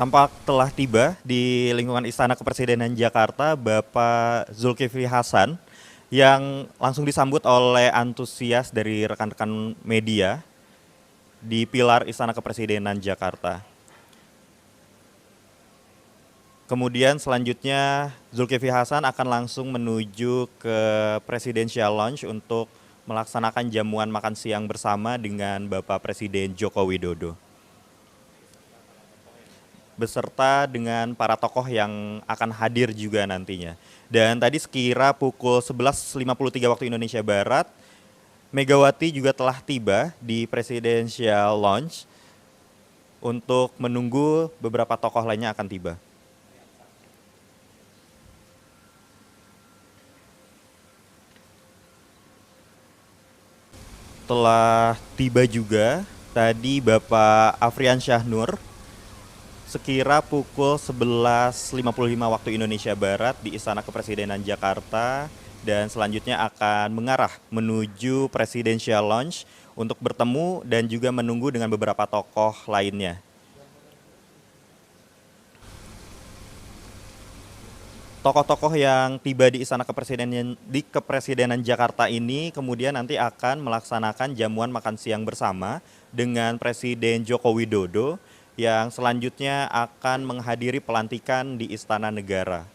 Tampak telah tiba di lingkungan Istana Kepresidenan Jakarta Bapak Zulkifli Hasan yang langsung disambut oleh antusias dari rekan-rekan media di pilar Istana Kepresidenan Jakarta. Kemudian selanjutnya Zulkifli Hasan akan langsung menuju ke Presidential Lounge untuk melaksanakan jamuan makan siang bersama dengan Bapak Presiden Joko Widodo, beserta dengan para tokoh yang akan hadir juga nantinya. Dan tadi sekira pukul 11.53 waktu Indonesia Barat, Megawati juga telah tiba di Presidential Lounge untuk menunggu beberapa tokoh lainnya akan tiba. Telah tiba juga tadi Bapak Afrian Syahnur sekira pukul 11.55 waktu Indonesia Barat di Istana Kepresidenan Jakarta dan selanjutnya akan mengarah menuju Presidential Lounge untuk bertemu dan juga menunggu dengan beberapa tokoh lainnya. Tokoh-tokoh yang tiba di Istana Kepresidenan Jakarta ini kemudian nanti akan melaksanakan jamuan makan siang bersama dengan Presiden Joko Widodo yang selanjutnya akan menghadiri pelantikan di Istana Negara.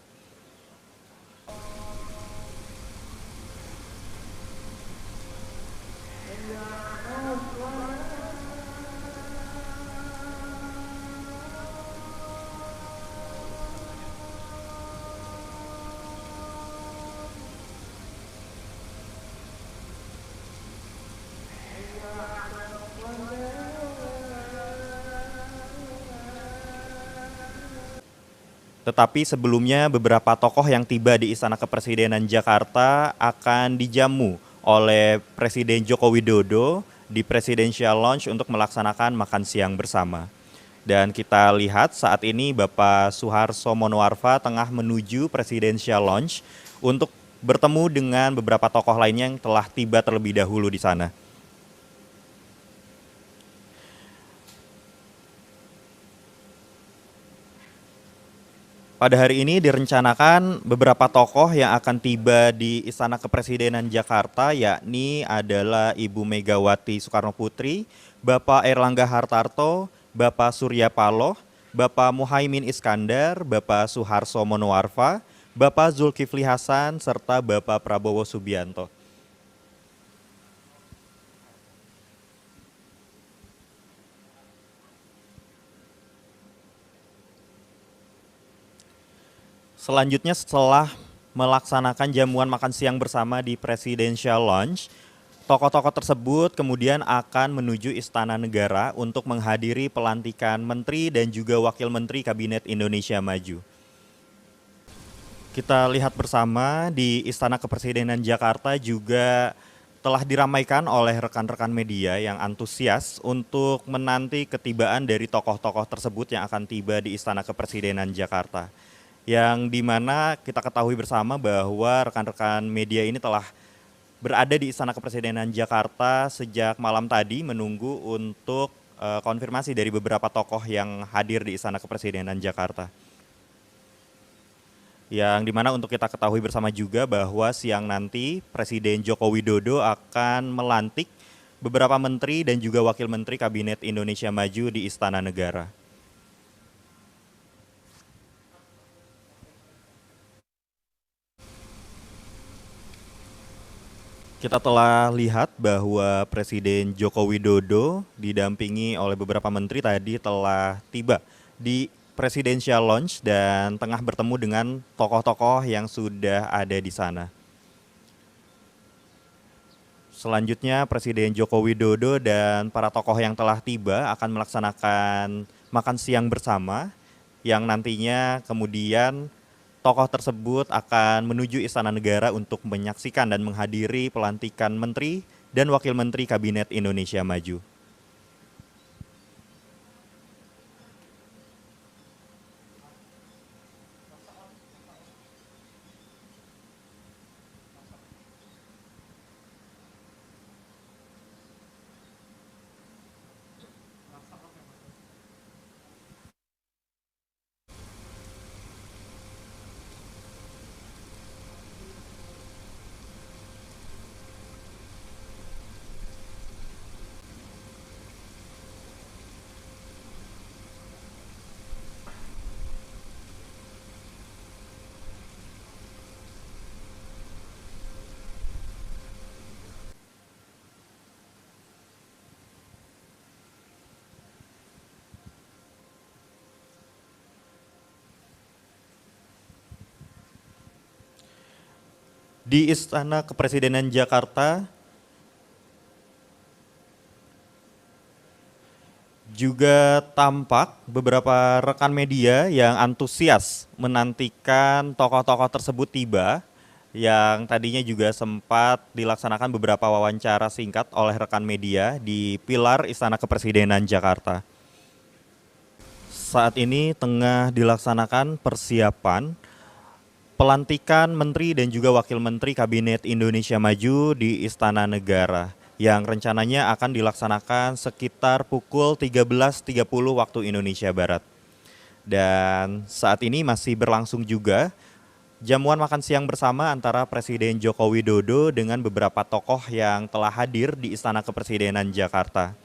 Tetapi sebelumnya beberapa tokoh yang tiba di Istana Kepresidenan Jakarta akan dijamu oleh Presiden Joko Widodo di Presidential Lounge untuk melaksanakan makan siang bersama. Dan kita lihat saat ini Bapak Suharto Monoarfa tengah menuju Presidential Lounge untuk bertemu dengan beberapa tokoh lainnya yang telah tiba terlebih dahulu di sana. Pada hari ini direncanakan beberapa tokoh yang akan tiba di Istana Kepresidenan Jakarta, yakni adalah Ibu Megawati Soekarnoputri, Bapak Erlangga Hartarto, Bapak Surya Paloh, Bapak Muhaimin Iskandar, Bapak Suharto Monoarfa, Bapak Zulkifli Hasan, serta Bapak Prabowo Subianto. Selanjutnya setelah melaksanakan jamuan makan siang bersama di Presidential Lounge, tokoh-tokoh tersebut kemudian akan menuju Istana Negara untuk menghadiri pelantikan Menteri dan juga Wakil Menteri Kabinet Indonesia Maju. Kita lihat bersama di Istana Kepresidenan Jakarta juga telah diramaikan oleh rekan-rekan media yang antusias untuk menanti ketibaan dari tokoh-tokoh tersebut yang akan tiba di Istana Kepresidenan Jakarta. Yang dimana kita ketahui bersama bahwa rekan-rekan media ini telah berada di Istana Kepresidenan Jakarta sejak malam tadi menunggu untuk konfirmasi dari beberapa tokoh yang hadir di Istana Kepresidenan Jakarta. Yang dimana untuk kita ketahui bersama juga bahwa siang nanti Presiden Joko Widodo akan melantik beberapa menteri dan juga wakil menteri Kabinet Indonesia Maju di Istana Negara. Kita telah lihat bahwa Presiden Joko Widodo didampingi oleh beberapa menteri tadi telah tiba di Presidential Lounge dan tengah bertemu dengan tokoh-tokoh yang sudah ada di sana. Selanjutnya Presiden Joko Widodo dan para tokoh yang telah tiba akan melaksanakan makan siang bersama yang nantinya kemudian tokoh tersebut akan menuju Istana Negara untuk menyaksikan dan menghadiri pelantikan Menteri dan Wakil Menteri Kabinet Indonesia Maju. Di Istana Kepresidenan Jakarta juga tampak beberapa rekan media yang antusias menantikan tokoh-tokoh tersebut tiba, yang tadinya juga sempat dilaksanakan beberapa wawancara singkat oleh rekan media di Pilar Istana Kepresidenan Jakarta. Saat ini tengah dilaksanakan persiapan pelantikan Menteri dan juga Wakil Menteri Kabinet Indonesia Maju di Istana Negara yang rencananya akan dilaksanakan sekitar pukul 13.30 waktu Indonesia Barat. Dan saat ini masih berlangsung juga jamuan makan siang bersama antara Presiden Joko Widodo dengan beberapa tokoh yang telah hadir di Istana Kepresidenan Jakarta.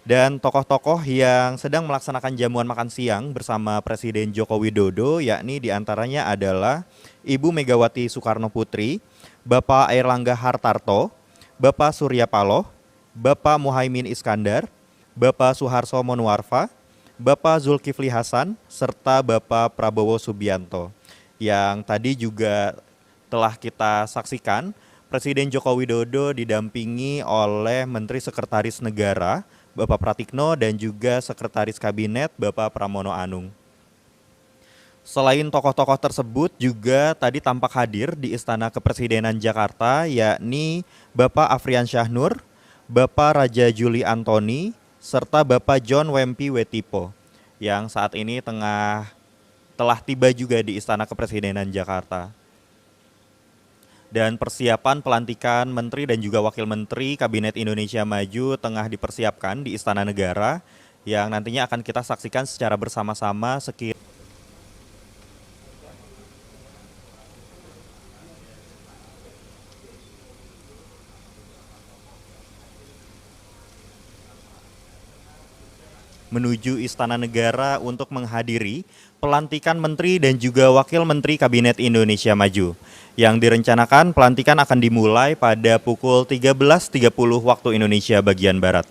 Dan tokoh-tokoh yang sedang melaksanakan jamuan makan siang bersama Presiden Joko Widodo yakni diantaranya adalah Ibu Megawati Soekarno Putri, Bapak Airlangga Hartarto, Bapak Surya Paloh, Bapak Muhaimin Iskandar, Bapak Suharto Monoarfa, Bapak Zulkifli Hasan, serta Bapak Prabowo Subianto. Yang tadi juga telah kita saksikan, Presiden Joko Widodo didampingi oleh Menteri Sekretaris Negara, Bapak Pratikno, dan juga Sekretaris Kabinet Bapak Pramono Anung. Selain tokoh-tokoh tersebut juga tadi tampak hadir di Istana Kepresidenan Jakarta yakni Bapak Afrian Syahnur, Bapak Raja Juli Antoni, serta Bapak John Wempi Wetipo yang saat ini telah tiba juga di Istana Kepresidenan Jakarta. Dan persiapan pelantikan Menteri dan juga Wakil Menteri Kabinet Indonesia Maju tengah dipersiapkan di Istana Negara yang nantinya akan kita saksikan secara bersama-sama menuju Istana Negara untuk menghadiri pelantikan Menteri dan juga Wakil Menteri Kabinet Indonesia Maju. Yang direncanakan pelantikan akan dimulai pada pukul 13.30 waktu Indonesia bagian Barat.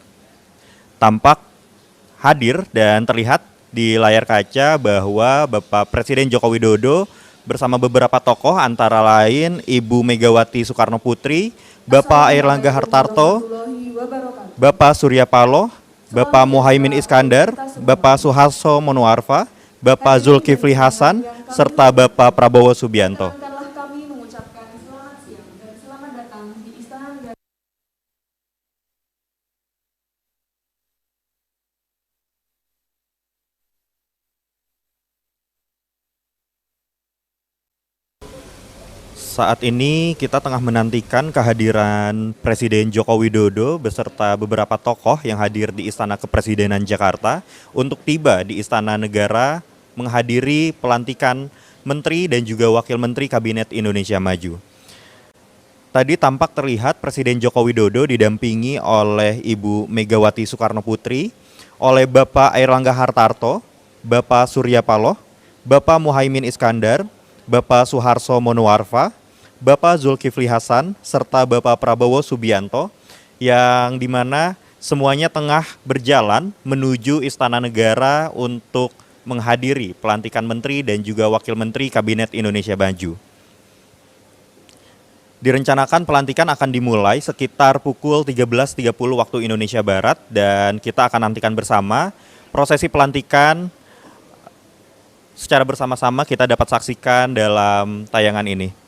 Tampak hadir dan terlihat di layar kaca bahwa Bapak Presiden Joko Widodo bersama beberapa tokoh antara lain Ibu Megawati Soekarno Putri, Bapak Airlangga Hartarto, Bapak Surya Paloh, Bapak Muhaimin Iskandar, Bapak Suharto Monoarfa, Bapak Zulkifli Hasan, serta Bapak Prabowo Subianto. Kami mengucapkan selamat siang dan selamat datang di Istana Negara. Saat ini kita tengah menantikan kehadiran Presiden Joko Widodo beserta beberapa tokoh yang hadir di Istana Kepresidenan Jakarta untuk tiba di Istana Negara menghadiri pelantikan Menteri dan juga Wakil Menteri Kabinet Indonesia Maju. Tadi tampak terlihat Presiden Joko Widodo didampingi oleh Ibu Megawati Soekarno Putri, oleh Bapak Airlangga Hartarto, Bapak Surya Paloh, Bapak Muhaimin Iskandar, Bapak Suharto Monoarfa, Bapak Zulkifli Hasan, serta Bapak Prabowo Subianto, yang dimana semuanya tengah berjalan menuju Istana Negara untuk menghadiri pelantikan Menteri dan juga Wakil Menteri Kabinet Indonesia Maju. Direncanakan pelantikan akan dimulai sekitar pukul 13.30 waktu Indonesia Barat dan kita akan nantikan bersama prosesi pelantikan secara bersama-sama kita dapat saksikan dalam tayangan ini.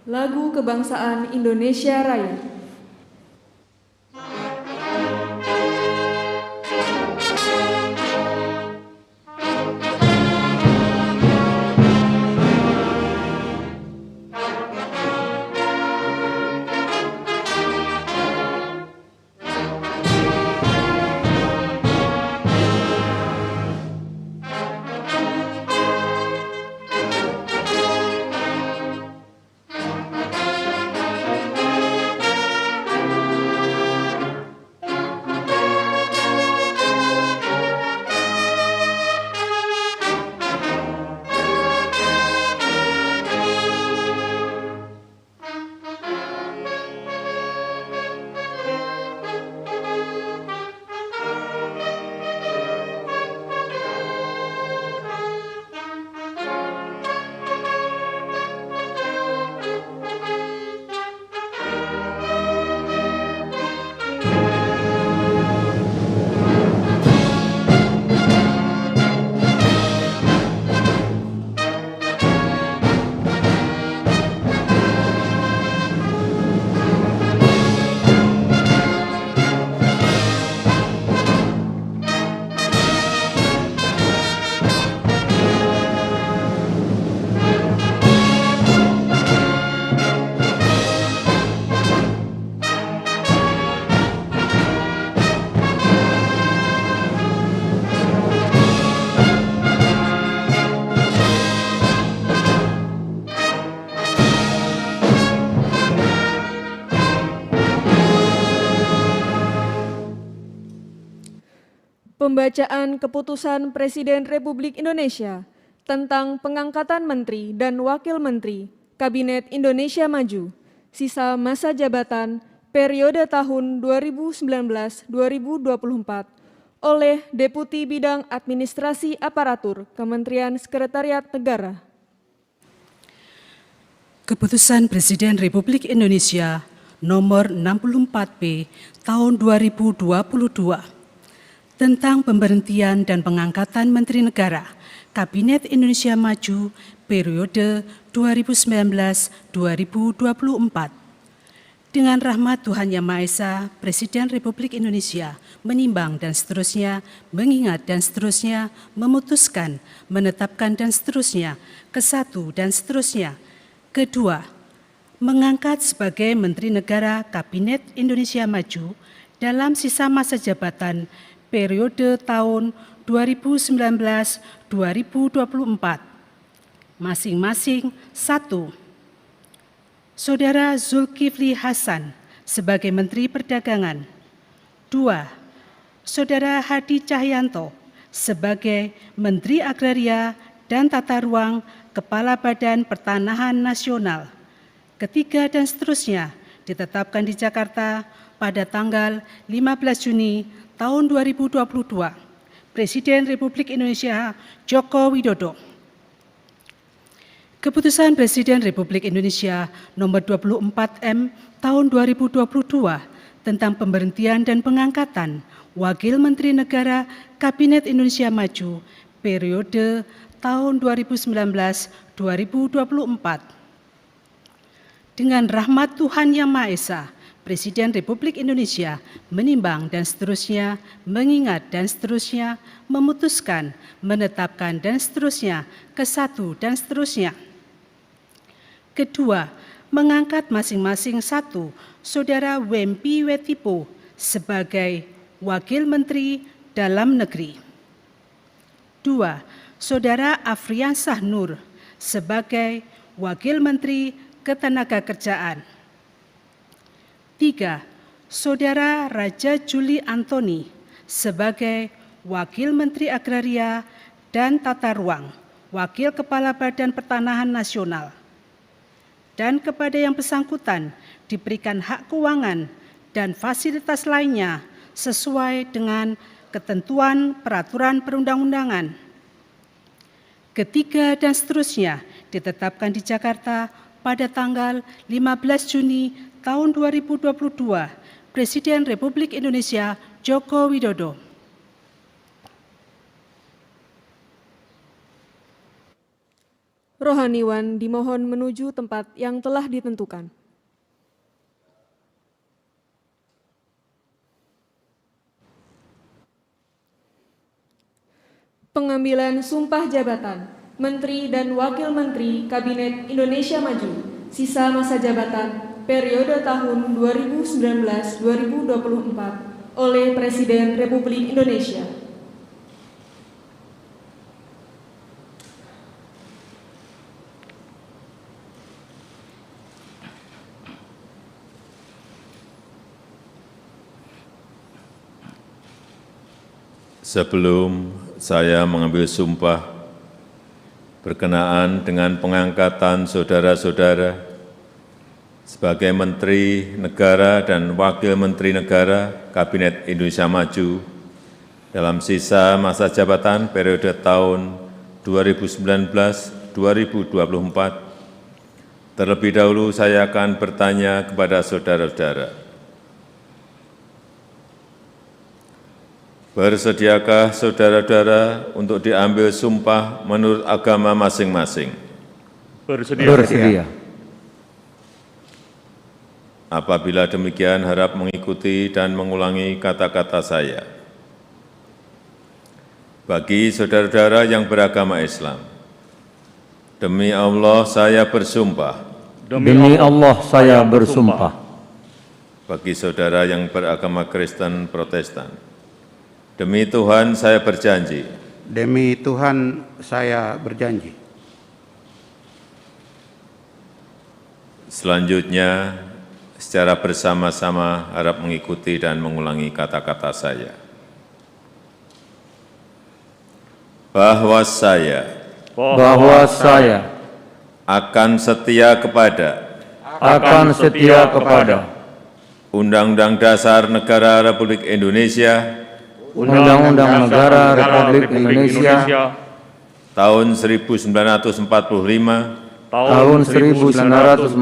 Lagu Kebangsaan Indonesia Raya. Pembacaan Keputusan Presiden Republik Indonesia tentang pengangkatan Menteri dan Wakil Menteri Kabinet Indonesia Maju, sisa masa jabatan periode tahun 2019-2024 oleh Deputi Bidang Administrasi Aparatur Kementerian Sekretariat Negara. Keputusan Presiden Republik Indonesia Nomor 64P Tahun 2022 tentang pemberhentian dan pengangkatan Menteri Negara Kabinet Indonesia Maju periode 2019-2024. Dengan rahmat Tuhan Yang Maha Esa, Presiden Republik Indonesia menimbang dan seterusnya, mengingat dan seterusnya, memutuskan, menetapkan dan seterusnya, kesatu dan seterusnya. Kedua, mengangkat sebagai Menteri Negara Kabinet Indonesia Maju dalam sisa masa jabatan periode tahun 2019-2024, masing-masing 1. Saudara Zulkifli Hasan sebagai Menteri Perdagangan. 2. Saudara Hadi Cahyanto sebagai Menteri Agraria dan Tata Ruang Kepala Badan Pertanahan Nasional. Ketiga dan seterusnya ditetapkan di Jakarta pada tanggal 15 Juni tahun 2022. Presiden Republik Indonesia Joko Widodo. Keputusan Presiden Republik Indonesia Nomor 24M Tahun 2022 tentang pemberhentian dan pengangkatan Wakil Menteri Negara Kabinet Indonesia Maju periode tahun 2019-2024. Dengan rahmat Tuhan Yang Maha Esa, Presiden Republik Indonesia menimbang dan seterusnya, mengingat dan seterusnya, memutuskan, menetapkan dan seterusnya, kesatu dan seterusnya. Kedua, mengangkat masing-masing 1 Saudara Wempi Wetipo sebagai Wakil Menteri Dalam Negeri. 2. Saudara Afriansah Nur sebagai Wakil Menteri Ketenagakerjaan. 3. Saudara Raja Juli Antoni sebagai Wakil Menteri Agraria dan Tata Ruang, Wakil Kepala Badan Pertanahan Nasional. Dan kepada yang bersangkutan diberikan hak keuangan dan fasilitas lainnya sesuai dengan ketentuan peraturan perundang-undangan. Ketiga dan seterusnya ditetapkan di Jakarta pada tanggal 15 Juni tahun 2022, Presiden Republik Indonesia Joko Widodo. Rohaniwan dimohon menuju tempat yang telah ditentukan. Pengambilan sumpah jabatan Menteri dan Wakil Menteri Kabinet Indonesia Maju, sisa masa jabatan periode tahun 2019-2024 oleh Presiden Republik Indonesia. Sebelum saya mengambil sumpah berkenaan dengan pengangkatan saudara-saudara sebagai Menteri Negara dan Wakil Menteri Negara Kabinet Indonesia Maju dalam sisa masa jabatan periode tahun 2019-2024, terlebih dahulu saya akan bertanya kepada saudara-saudara, bersediakah saudara-saudara untuk diambil sumpah menurut agama masing-masing? Bersedia. Apabila demikian, harap mengikuti dan mengulangi kata-kata saya. Bagi saudara-saudara yang beragama Islam, demi Allah saya bersumpah. Demi Allah saya bersumpah. Bagi saudara yang beragama Kristen Protestan, demi Tuhan saya berjanji. Demi Tuhan saya berjanji. Selanjutnya, secara bersama-sama harap mengikuti dan mengulangi kata-kata saya. bahwa saya bahwa saya akan setia kepada Undang-Undang Dasar Negara Republik Indonesia Undang-Undang Negara Republik Indonesia tahun 1945 tahun 1945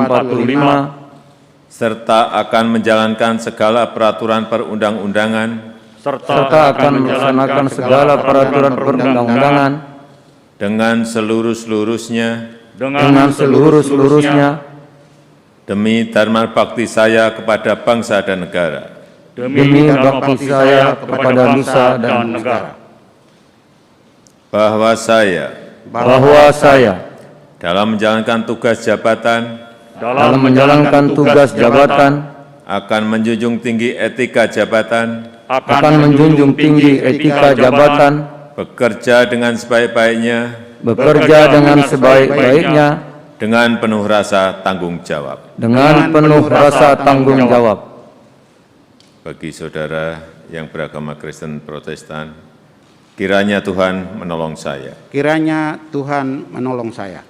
serta akan menjalankan segala peraturan perundang-undangan serta akan melaksanakan segala peraturan perundang-undangan dengan seluruh-seluruhnya demi dharma bakti saya kepada bangsa dan negara. demi bakti saya kepada nusa dan negara. Bahwa saya Bahwa saya dalam menjalankan tugas jabatan akan menjunjung tinggi etika jabatan, bekerja dengan sebaik-baiknya dengan penuh rasa tanggung jawab. Bagi saudara yang beragama Kristen Protestan, kiranya Tuhan menolong saya. Kiranya Tuhan menolong saya.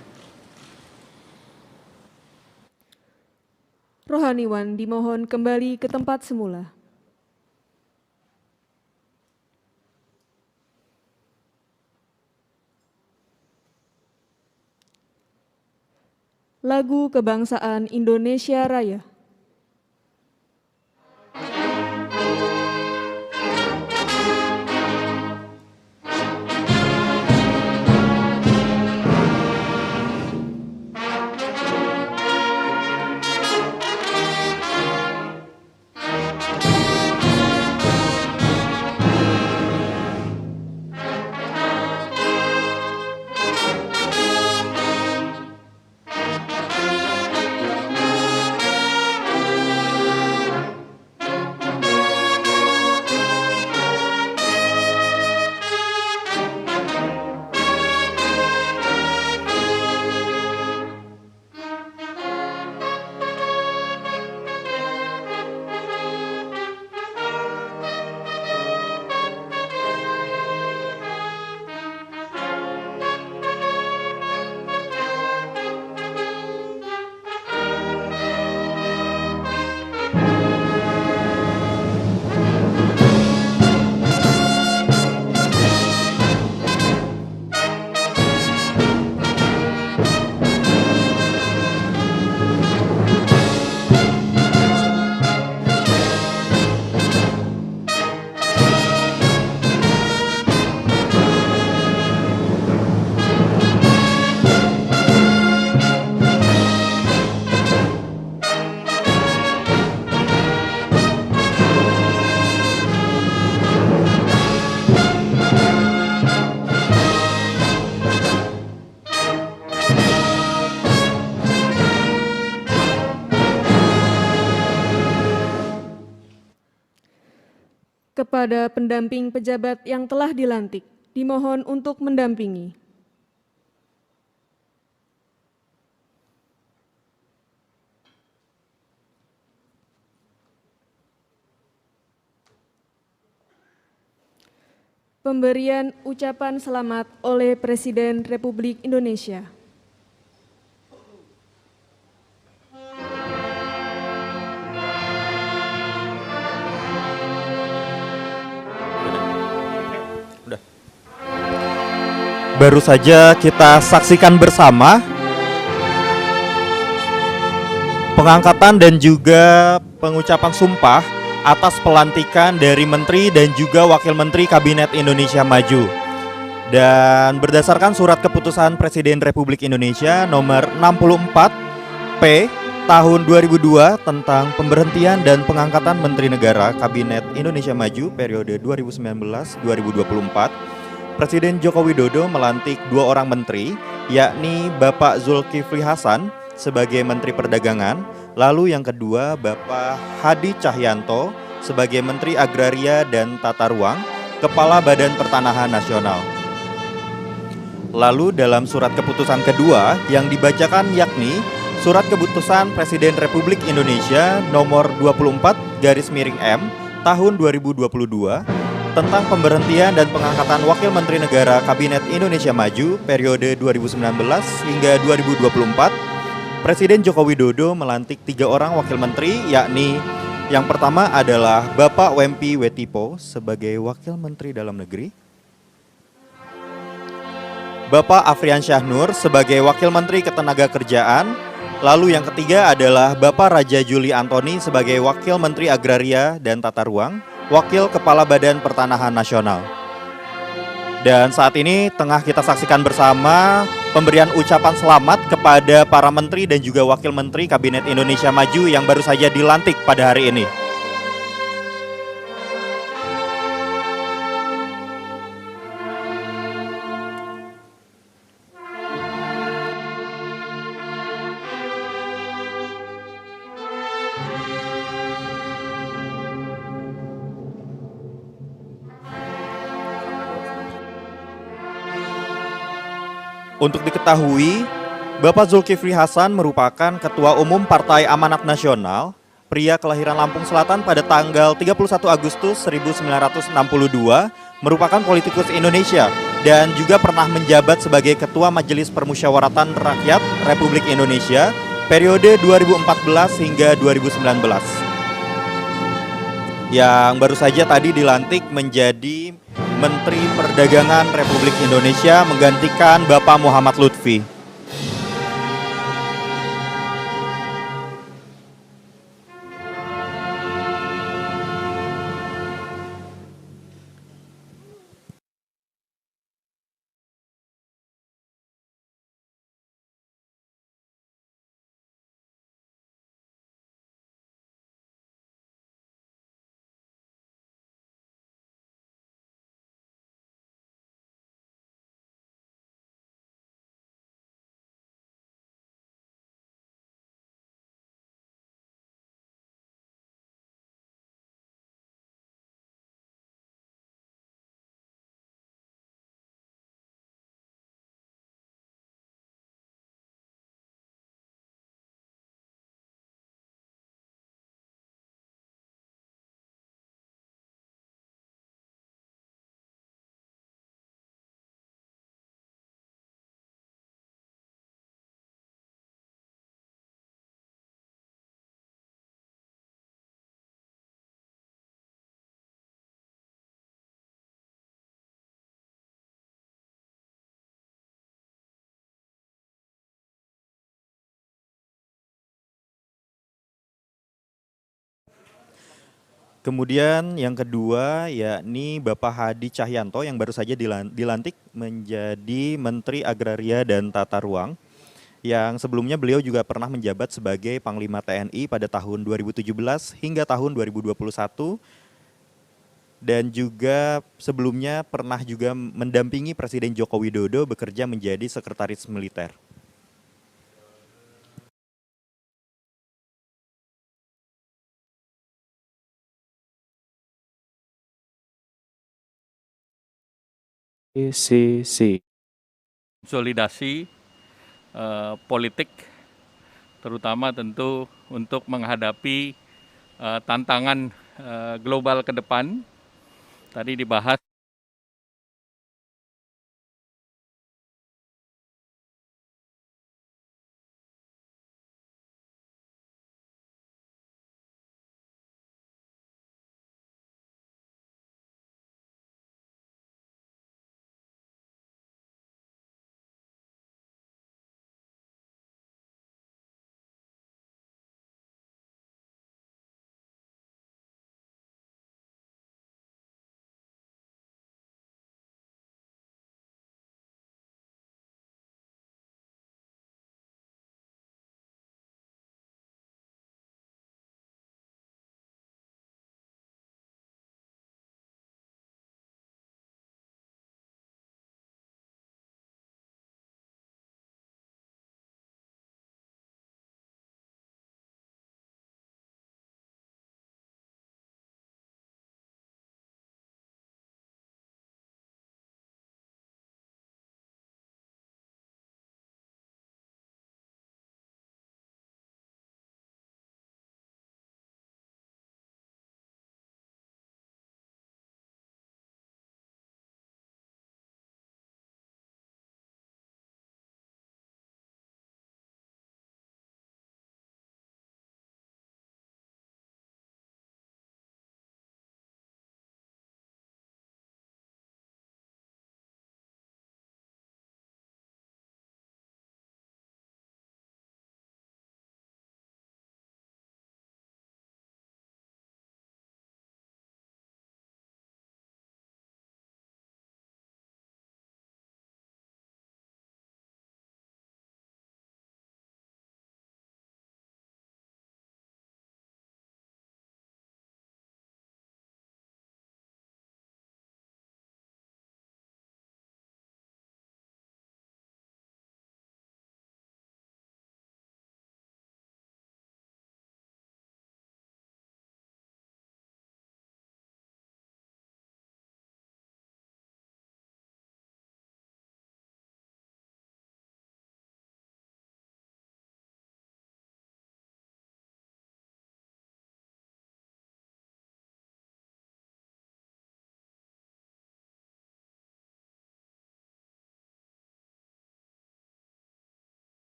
Rohaniwan dimohon kembali ke tempat semula. Lagu Kebangsaan Indonesia Raya. Kepada pendamping pejabat yang telah dilantik, dimohon untuk mendampingi. Pemberian ucapan selamat oleh Presiden Republik Indonesia. Baru saja kita saksikan bersama pengangkatan dan juga pengucapan sumpah atas pelantikan dari Menteri dan juga Wakil Menteri Kabinet Indonesia Maju. Dan berdasarkan surat keputusan Presiden Republik Indonesia nomor 64 P tahun 2002 tentang pemberhentian dan pengangkatan Menteri Negara Kabinet Indonesia Maju periode 2019-2024, Presiden Joko Widodo melantik 2 orang menteri, yakni Bapak Zulkifli Hasan sebagai Menteri Perdagangan, lalu yang kedua Bapak Hadi Cahyanto sebagai Menteri Agraria dan Tata Ruang, Kepala Badan Pertanahan Nasional. Lalu dalam surat keputusan kedua yang dibacakan yakni Surat Keputusan Presiden Republik Indonesia nomor 24/M tahun 2022 tentang pemberhentian dan pengangkatan Wakil Menteri Negara Kabinet Indonesia Maju periode 2019 hingga 2024, Presiden Joko Widodo melantik 3 orang Wakil Menteri, yakni yang pertama adalah Bapak Wempi Wetipo sebagai Wakil Menteri Dalam Negeri, Bapak Afrian Syahnur sebagai Wakil Menteri Ketenagakerjaan, lalu yang ketiga adalah Bapak Raja Juli Antoni sebagai Wakil Menteri Agraria dan Tata Ruang, Wakil Kepala Badan Pertanahan Nasional. Dan saat ini tengah kita saksikan bersama pemberian ucapan selamat kepada para menteri dan juga wakil menteri Kabinet Indonesia Maju yang baru saja dilantik pada hari ini. Untuk diketahui, Bapak Zulkifli Hasan merupakan Ketua Umum Partai Amanat Nasional, pria kelahiran Lampung Selatan pada tanggal 31 Agustus 1962, merupakan politikus Indonesia dan juga pernah menjabat sebagai Ketua Majelis Permusyawaratan Rakyat Republik Indonesia periode 2014 hingga 2019. Yang baru saja tadi dilantik menjadi Menteri Perdagangan Republik Indonesia menggantikan Bapak Muhammad Lutfi. Kemudian yang kedua yakni Bapak Hadi Cahyanto yang baru saja dilantik menjadi Menteri Agraria dan Tata Ruang. Yang sebelumnya beliau juga pernah menjabat sebagai Panglima TNI pada tahun 2017 hingga tahun 2021. Dan juga sebelumnya pernah juga mendampingi Presiden Joko Widodo bekerja menjadi Sekretaris Militer. CC. Konsolidasi politik, terutama tentu untuk menghadapi tantangan global ke depan. Tadi dibahas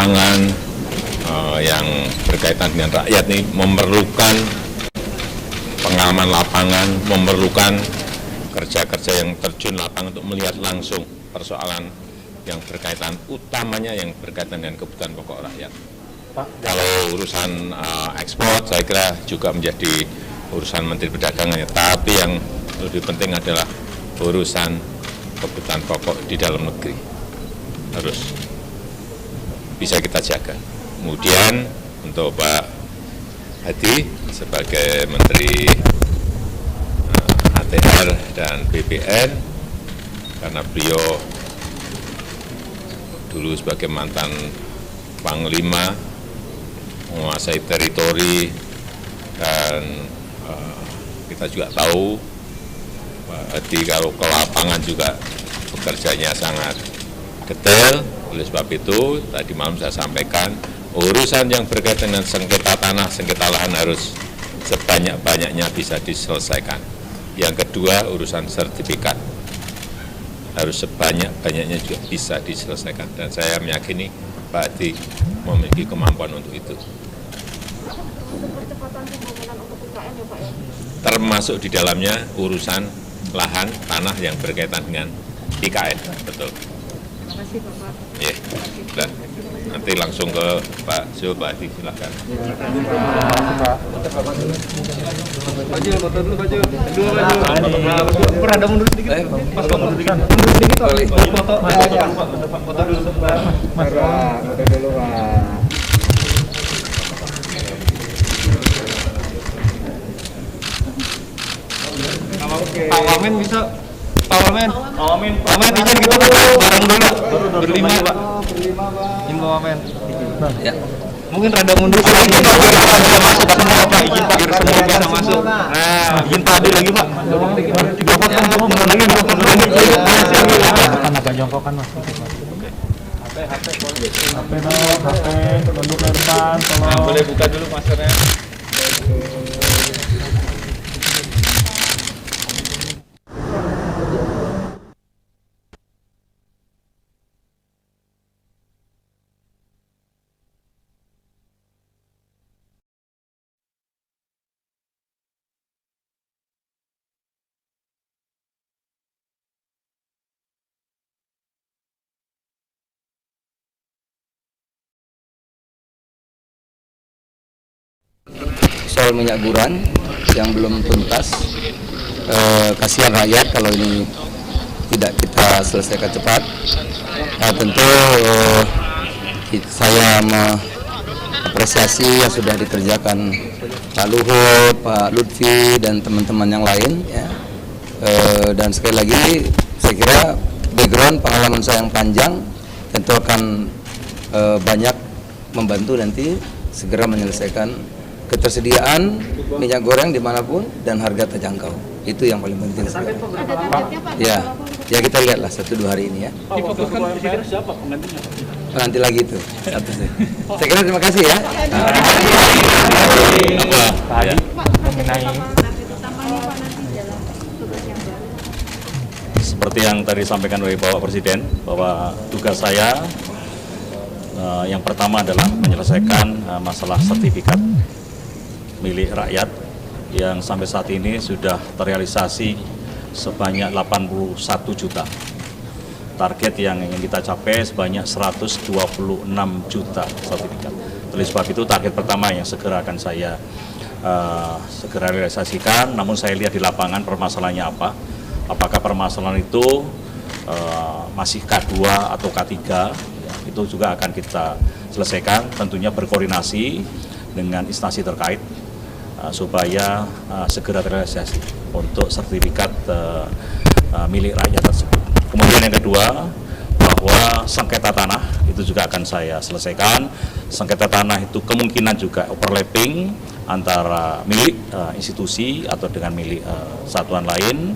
lapangan yang berkaitan dengan rakyat ini memerlukan pengalaman lapangan, memerlukan kerja-kerja yang terjun lapangan untuk melihat langsung persoalan yang berkaitan, utamanya yang berkaitan dengan kebutuhan pokok rakyat. Kalau urusan ekspor saya kira juga menjadi urusan Menteri Perdagangan, tapi yang lebih penting adalah urusan kebutuhan pokok di dalam negeri harus bisa kita jaga. Kemudian untuk Pak Hadi sebagai Menteri ATR dan BPN, karena beliau dulu sebagai mantan Panglima menguasai teritori, dan kita juga tahu Pak Hadi kalau ke lapangan juga bekerjanya sangat detail. Oleh sebab itu tadi malam saya sampaikan urusan yang berkaitan dengan sengketa tanah, sengketa lahan harus sebanyak-banyaknya bisa diselesaikan. Yang kedua, urusan sertifikat harus sebanyak-banyaknya juga bisa diselesaikan, dan saya meyakini Pak Hadi memiliki kemampuan untuk itu. Termasuk di dalamnya urusan lahan tanah yang berkaitan dengan IKN, betul. Terima kasih Bapak. Ya, sudah. Nanti langsung ke Pak Zul, Pak Hadi, silakan. Pak Wamen bisa? Pak Wamen? Pak Wamen izin gitu bareng dulu. Berlima Pak. Izin Pak Wamen. Ya. Mungkin rada mundur sedikit Pak, biar bisa masuk semua Pak. Izin Pak, biar semua bisa masuk. Nah, izin Pak Ade lagi Pak. Mundur lagi. Kan agak jongkokan Mas. HP dong, HP tunduk ke depan, tolong. Nah, boleh buka dulu maskernya. Soal minyak buran yang belum tuntas, kasihan rakyat kalau ini tidak kita selesaikan cepat. Nah, tentu saya mengapresiasi yang sudah dikerjakan Pak Luhut, Pak Lutfi, dan teman-teman yang lain. Ya. Dan sekali lagi, saya kira background pengalaman saya yang panjang tentu akan banyak membantu nanti segera menyelesaikan ketersediaan minyak goreng dimanapun dan harga terjangkau. Itu yang paling penting. Ya, ya kita lihatlah 1-2 hari ini ya. Difokuskan presiden siapa penggantinya? Nanti lagi itu. Saya kira terima kasih ya. Seperti yang tadi disampaikan oleh Bapak Presiden, bahwa tugas saya yang pertama adalah menyelesaikan masalah sertifikat milik rakyat yang sampai saat ini sudah terrealisasi sebanyak 81 juta. Target yang ingin kita capai sebanyak 126 juta sertifikat. Oleh sebab itu target pertama yang segera akan saya segera realisasikan, namun saya lihat di lapangan permasalahannya apa. Apakah permasalahan itu masih K2 atau K3, ya, itu juga akan kita selesaikan, tentunya berkoordinasi dengan instansi terkait supaya segera terrealisasi untuk sertifikat milik rakyat tersebut. Kemudian yang kedua, bahwa sengketa tanah itu juga akan saya selesaikan. Sengketa tanah itu kemungkinan juga overlapping antara milik institusi atau dengan milik satuan lain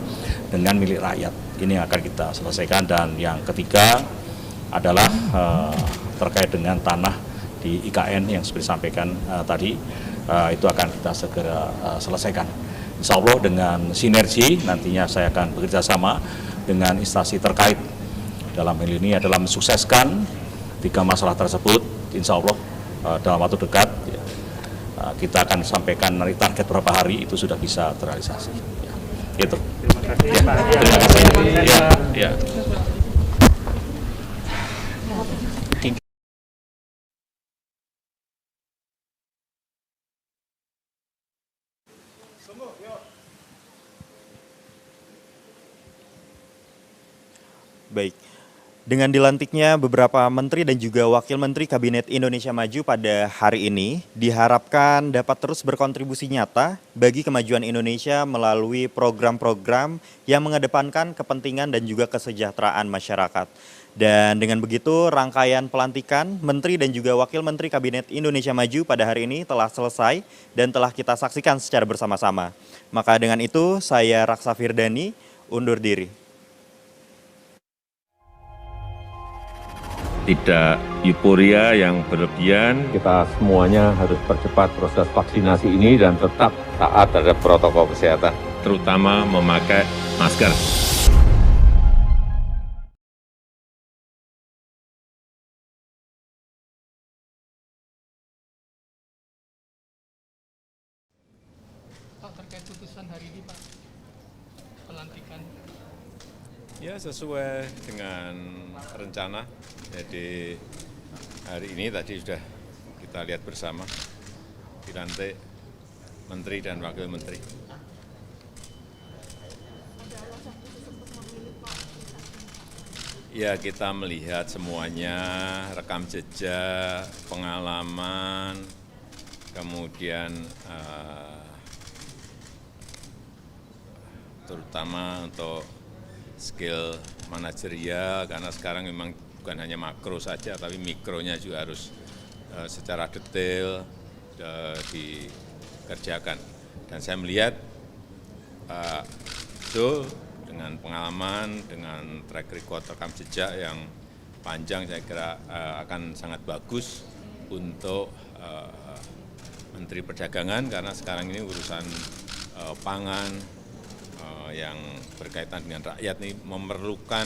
dengan milik rakyat. Ini yang akan kita selesaikan. Dan yang ketiga adalah terkait dengan tanah di IKN yang seperti disampaikan tadi, itu akan kita segera selesaikan. Insya Allah dengan sinergi nantinya saya akan bekerja sama dengan instansi terkait dalam hal ini adalah mensukseskan 3 masalah tersebut, insya Allah dalam waktu dekat ya, kita akan sampaikan nanti target berapa hari itu sudah bisa terrealisasi. Ya, gitu. Terima kasih. Ya, terima kasih. Ya, ya. Baik, dengan dilantiknya beberapa menteri dan juga wakil menteri Kabinet Indonesia Maju pada hari ini, diharapkan dapat terus berkontribusi nyata bagi kemajuan Indonesia melalui program-program yang mengedepankan kepentingan dan juga kesejahteraan masyarakat. Dan dengan begitu, rangkaian pelantikan menteri dan juga wakil menteri Kabinet Indonesia Maju pada hari ini telah selesai dan telah kita saksikan secara bersama-sama. Maka dengan itu, saya Raksa Firdani undur diri. Tidak euforia yang berlebihan. Kita semuanya harus percepat proses vaksinasi ini dan tetap taat terhadap protokol kesehatan, terutama memakai masker. Pak, terkait putusan hari ini, Pak, pelantikan. Ya, sesuai dengan rencana. Jadi hari ini tadi sudah kita lihat bersama dilantik menteri dan wakil menteri. Ya, kita melihat semuanya, rekam jejak, pengalaman, kemudian terutama untuk skill manajerial, karena sekarang memang bukan hanya makro saja, tapi mikronya juga harus secara detail dikerjakan. Dan saya melihat Pak Zul dengan pengalaman, dengan track record rekam jejak yang panjang, saya kira akan sangat bagus untuk Menteri Perdagangan, karena sekarang ini urusan pangan yang berkaitan dengan rakyat ini memerlukan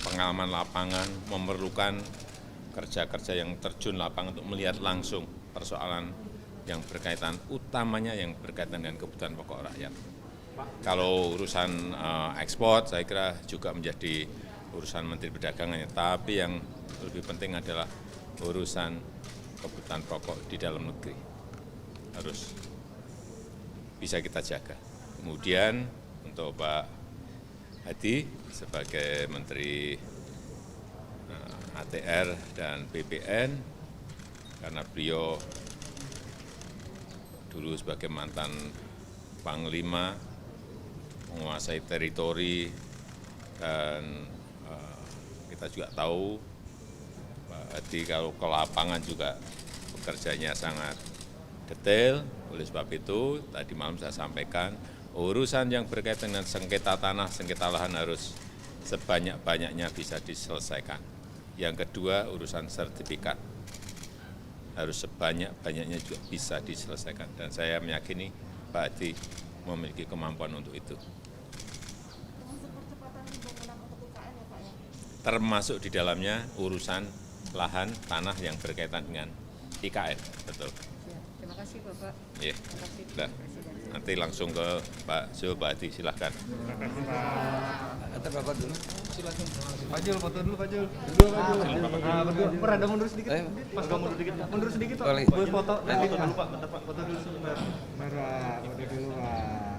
pengalaman lapangan, memerlukan kerja-kerja yang terjun lapangan untuk melihat langsung persoalan yang berkaitan, utamanya yang berkaitan dengan kebutuhan pokok rakyat. Kalau urusan ekspor, saya kira juga menjadi urusan Menteri Perdagangan, tapi yang lebih penting adalah urusan kebutuhan pokok di dalam negeri. Harus bisa kita jaga. Kemudian untuk Pak Hadi sebagai Menteri ATR dan BPN, karena beliau dulu sebagai mantan Panglima, menguasai teritori, dan kita juga tahu Pak Hadi kalau ke lapangan juga bekerjanya sangat detail. Oleh sebab itu, tadi malam saya sampaikan, urusan yang berkaitan dengan sengketa tanah, sengketa lahan harus sebanyak-banyaknya bisa diselesaikan. Yang kedua, urusan sertifikat harus sebanyak-banyaknya juga bisa diselesaikan. Dan saya meyakini Pak Hadi memiliki kemampuan untuk itu. Termasuk di dalamnya urusan lahan tanah yang berkaitan dengan IKN, betul. Terima kasih Bapak. Ya, nah, nanti langsung ke Pak Zul, Pak Hadi, silahkan. Terima kasih Pak. Antar Bapak dulu. Silakan. Pak Jul, foto dulu Pak Jul. Berdua Pak Jul. Berdua. Pak, ada mundur sedikit. Mas, mundur sedikit. Mundur sedikit Pak. Boleh foto. Nanti foto dulu Pak. Foto dulu sebentar. Merah, foto dulu Pak.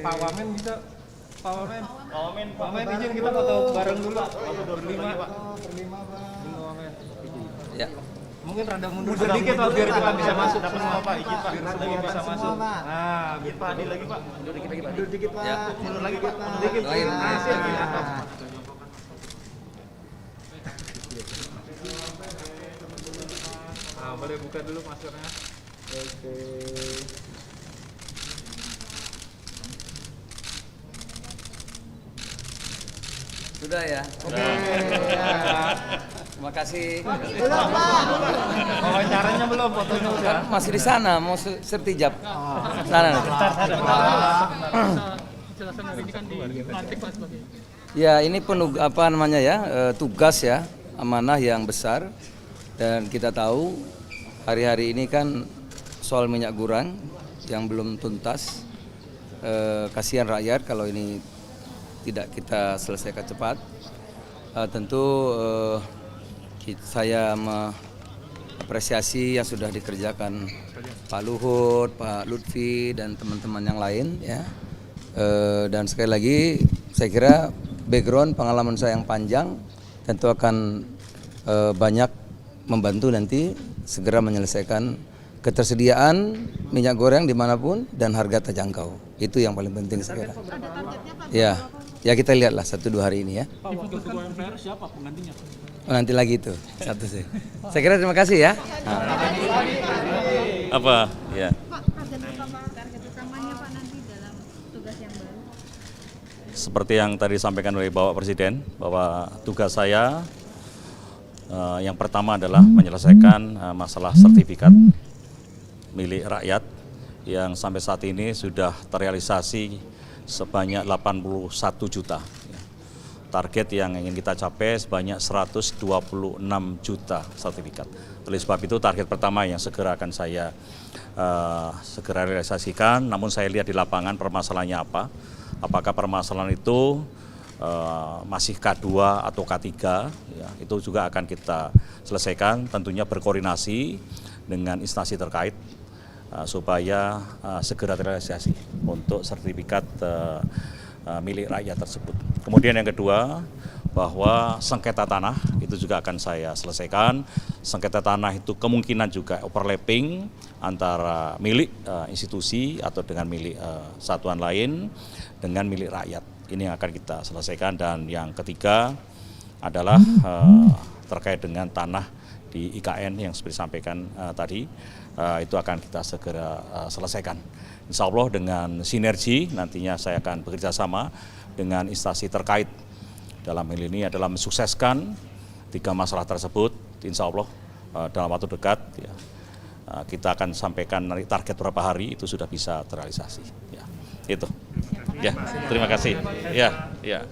Pak Wamen bisa. Pak Wamen. Pak Wamen izin kita foto bareng dulu. Foto berlima. Berlima Pak. Wamen. Ya. Mungkin rada mundur sedikit Pak biar kita bisa masuk. Dapat semua Pak, izin Pak. Lagi bisa masuk. Nah, izin Pak, Adi lagi Pak. Mundur dikit lagi Pak. Mundur dikit Pak. Mundur lagi Pak. Mundur dikit. Nah, boleh buka dulu maskernya. Oke. Sudah ya? Oke. Terima kasih. Wawancaranya belum, fotonya udah. Masih di sana, mau sertijab. Sana. Penjelasan hari ini kan dilantik Pak sebagai. Ya, ini tugas ya, amanah yang besar, dan kita tahu hari-hari ini kan soal minyak goreng yang belum tuntas. Kasihan rakyat kalau ini tidak kita selesaikan cepat. Tentu saya mengapresiasi yang sudah dikerjakan Pak Luhut, Pak Lutfi, dan teman-teman yang lain ya. Dan sekali lagi saya kira background pengalaman saya yang panjang tentu akan banyak membantu nanti segera menyelesaikan ketersediaan minyak goreng dimanapun dan harga terjangkau. Itu yang paling penting saya kira. Ya kita lihatlah 1-2 hari ini ya. Pak, wakil ketua MPR siapa penggantinya? Nanti lagi itu satu sih. Saya kira terima kasih ya. Apa? Ya. Pak, target utamanya Pak nanti dalam tugas yang baru? Seperti yang tadi disampaikan oleh Bapak Presiden, bahwa tugas saya yang pertama adalah menyelesaikan masalah sertifikat milik rakyat yang sampai saat ini sudah terrealisasi sebanyak 81 juta. Target yang ingin kita capai sebanyak 126 juta sertifikat. Oleh sebab itu target pertama yang segera akan saya segera realisasikan, namun saya lihat di lapangan permasalahannya apa. Apakah permasalahan itu masih K2 atau K3, ya, itu juga akan kita selesaikan, tentunya berkoordinasi dengan instansi terkait supaya segera terrealisasi untuk sertifikat milik rakyat tersebut. Kemudian yang kedua, bahwa sengketa tanah itu juga akan saya selesaikan. Sengketa tanah itu kemungkinan juga overlapping antara milik institusi atau dengan milik satuan lain dengan milik rakyat. Ini yang akan kita selesaikan. Dan yang ketiga adalah terkait dengan tanah di IKN yang seperti disampaikan tadi, itu akan kita segera selesaikan. Insya Allah dengan sinergi nantinya saya akan bekerja sama dengan instansi terkait. Dalam hal ini adalah mensukseskan 3 masalah tersebut. Insya Allah dalam waktu dekat ya, kita akan sampaikan nanti target berapa hari itu sudah bisa terrealisasi. Ya, itu. Ya, terima kasih. Ya, ya.